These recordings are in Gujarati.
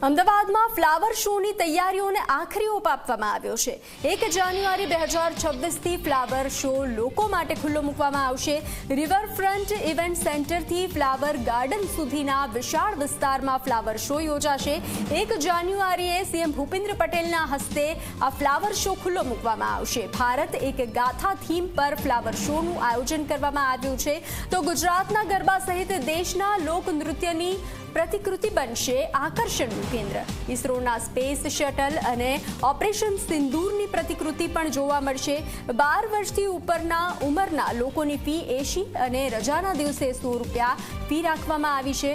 અમદાવાદમાં ફ્લાવર શોની તૈયારીઓને આખરી ઓપ આપવામાં આવ્યો છે। 1 જાન્યુઆરી 2026થી ફ્લાવર શો લોકો માટે ખુલ્લો મૂકવામાં આવશે। રિવરફ્રન્ટ ઇવેન્ટ સેન્ટરથી ફ્લાવર ગાર્ડન સુધીના વિશાળ વિસ્તારમાં ફ્લાવર શો યોજાશે। 1 જાન્યુઆરીએ સીએમ ભૂપેન્દ્ર પટેલના હસ્તે આ ફ્લાવર શો ખુલ્લો મૂકવામાં આવશે। ભારત એક ગાથા થીમ પર ફ્લાવર શોનું આયોજન કરવામાં આવ્યું છે તો ગુજરાતના ગરબા સહિત દેશના લોકનૃત્યની प्रतिकृति बनशे आकर्षणનું केंद्र। इसरोना स्पेस शटल અને ઓપરેશન સિંદૂરની પ્રતિકૃતિ પણ જોવા મળશે। 12 વર્ષથી ઉપરના ઉંમરના લોકોની ફી 80 અને રજાના દિવસે 100 રૂપિયા ફી રાખવામાં આવી છે।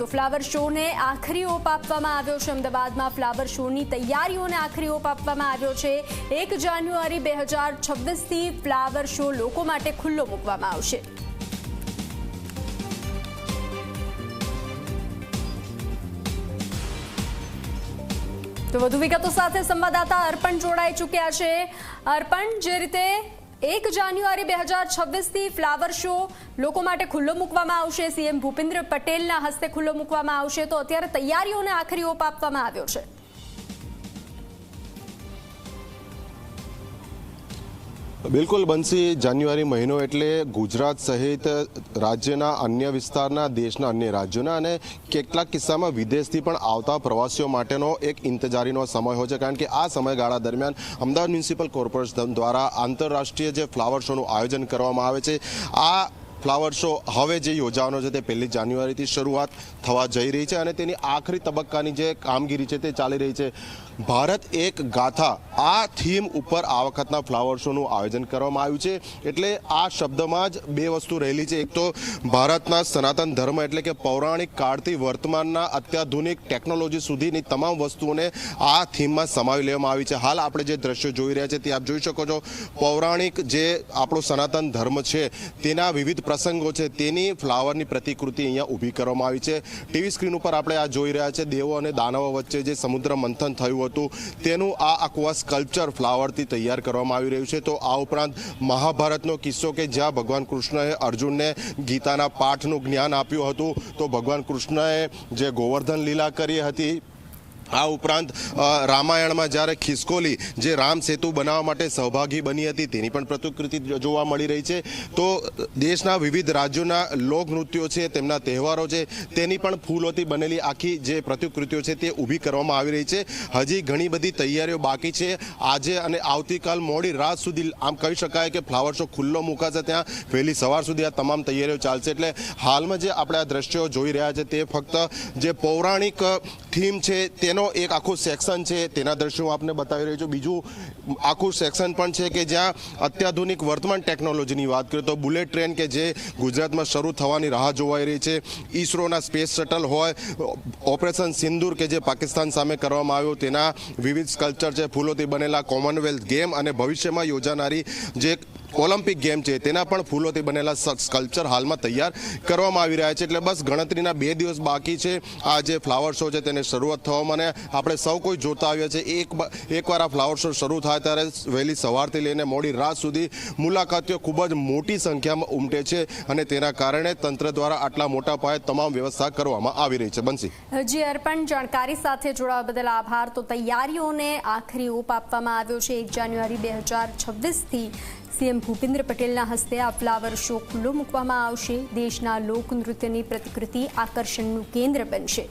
તો ફ્લાવર શોને આખરી ઓપ આપવામાં આવ્યો છે। અમદાવાદમાં ફ્લાવર શોની તૈયારીઓને આખરી ઓપ આપવામાં આવ્યો છે। 1 જાન્યુઆરી 2026થી ફ્લાવર શો લોકો માટે ખુલ્લો મૂકવામાં આવશે। તો વધુ વિગતો સાથે સંવાદદાતા અર્પણ જોડાઈ ચૂક્યા છે। અર્પણ, જે રીતે 1 જાન્યુઆરી 2026થી ફ્લાવર શો લોકો માટે ખુલ્લો મૂકવામાં આવશે, સીએમ ભૂપેન્દ્ર પટેલના હસ્તે ખુલ્લો મૂકવામાં આવશે, તો અત્યારે તૈયારીઓને આખરી ઓપ આપવામાં આવ્યો છે। બિલકુલ બંસી, જાન્યુઆરી મહિનો એટલે ગુજરાત સહિત રાજ્યના અન્ય વિસ્તારના, દેશના અન્ય રાજ્યોના અને કેટલાક કિસ્સામાં વિદેશથી પણ આવતા પ્રવાસીઓ માટેનો એક ઇંતજારીનો સમય હોય છે। કારણ કે આ સમયગાળા દરમિયાન અમદાવાદ મ્યુનિસિપલ કોર્પોરેશન દ્વારા આંતરરાષ્ટ્રીય જે ફ્લાવર શોનું આયોજન કરવામાં આવે છે। આ ફ્લાવર શો હવે જે યોજાવાનો છે તે 1 જાન્યુઆરીથી શરૂઆત થવા જઈ રહી છે અને તેની આખરી તબક્કાની જે કામગીરી છે તે ચાલી રહી છે। ભારત એક ગાથા, આ થીમ ઉપર આ વખતના ફ્લાવર શોનું આયોજન કરવામાં આવ્યું છે। એટલે આ શબ્દમાં જ બે વસ્તુ રહેલી છે। એક તો ભારતના સનાતન ધર્મ એટલે કે પૌરાણિક કાળથી વર્તમાનના અત્યાધુનિક ટેકનોલોજી સુધીની તમામ વસ્તુઓને આ થીમમાં સમાવી લેવામાં આવી છે। હાલ આપણે જે દ્રશ્યો જોઈ રહ્યા છે તે આપ જોઈ શકો છો। પૌરાણિક જે આપણો સનાતન ધર્મ છે તેના વિવિધ પ્રસંગો છે તેની ફ્લાવરની પ્રતિકૃતિ અહીંયા ઊભી કરવામાં આવી છે। ટીવી સ્ક્રીન ઉપર આપણે આ જોઈ રહ્યા છે, દેવો અને દાનવો વચ્ચે જે સમુદ્ર મંથન થયું હતું તેનું આ આખું સ્કલ્પચર ફ્લાવરથી તૈયાર કરવામાં આવી રહ્યું છે। તો આ ઉપરાંત મહાભારતનો કિસ્સો કે જ્યાં ભગવાન કૃષ્ણએ અર્જુનને ગીતાના પાઠનું જ્ઞાન આપ્યું હતું, તો ભગવાન કૃષ્ણએ જે ગોવર્ધન લીલા કરી હતી, આ ઉપરાંત રામાયણમાં જ્યારે ખિસકોલી જે રામ સેતુ બનાવવા માટે સહભાગી બની હતી તેની પણ પ્રતિકૃતિ જોવા મળી રહી છે। તો દેશના વિવિધ રાજ્યોના લોકનૃત્યો છે, તેમના તહેવારો છે, તેની પણ ફૂલોથી બનેલી આખી જે પ્રતિકૃતિઓ છે તે ઊભી કરવામાં આવી રહી છે। હજી ઘણી બધી તૈયારીઓ બાકી છે। આજે અને આવતીકાલ મોડી રાત સુધી આમ કહી શકાય કે ફ્લાવર શો ખુલ્લો મૂકાશે, ત્યાં વહેલી સવાર સુધી આ તમામ તૈયારીઓ ચાલશે। એટલે હાલમાં જે આપણે આ દ્રશ્યો જોઈ રહ્યા છે તે ફક્ત જે પૌરાણિક થીમ છે તેનો એક આખું સેક્શન છે, તેના દ્રશ્યો હું આપને બતાવી રહ્યો છું। બીજું આખું સેક્શન પણ છે કે જ્યાં અત્યાધુનિક વર્તમાન ટેકનોલોજીની વાત કરીએ તો બુલેટ ટ્રેન કે જે ગુજરાતમાં શરૂ થવાની રાહ જોવાઈ રહી છે, ઈસરોના સ્પેસ શટલ હોય, ઓપરેશન સિંદૂર કે જે પાકિસ્તાન સામે કરવામાં આવ્યું તેના વિવિધ સ્કલ્પચર છે, ફૂલોથી બનેલા કોમનવેલ્થ ગેમ અને ભવિષ્યમાં યોજાનારી જે ઓલિમ્પિક ગેમ છે તેના પણ ફૂલોથી બનેલા સ્કલ્પચર હાલમાં તૈયાર કરવામાં આવી રહ્યા છે। એટલે બસ ગણતરીના 2 દિવસ બાકી છે આ જે ફ્લાવર શો છે તેને શરૂઆત થવામાં। આપણે સૌ કોઈ જોતા આવ્યા છે, એકવાર આ ફ્લાવર શો શરૂ થાય ત્યારે વહેલી સવારથી લઈને મોડી રાત સુધી મુલાકાતીઓ ખૂબ જ મોટી સંખ્યામાં ઉમટે છે અને તેના કારણે તંત્ર દ્વારા આટલા મોટા પાયે તમામ વ્યવસ્થા કરવામાં આવી રહી છે। બંસી, જી અર્પણ, જાણકારી સાથે જોડાવા બદલ આભાર। તો તૈયારીઓને આખરી ઓપ આપવામાં આવ્યો છે। 1 જાન્યુઆરી 2026થી સીએમ ભૂપેન્દ્ર પટેલના હસ્તે આ ફ્લાવર શો ખુલ્લો મૂકવામાં આવશે। દેશના લોકનૃત્યની પ્રતિકૃતિ આકર્ષણનું કેન્દ્ર બનશે।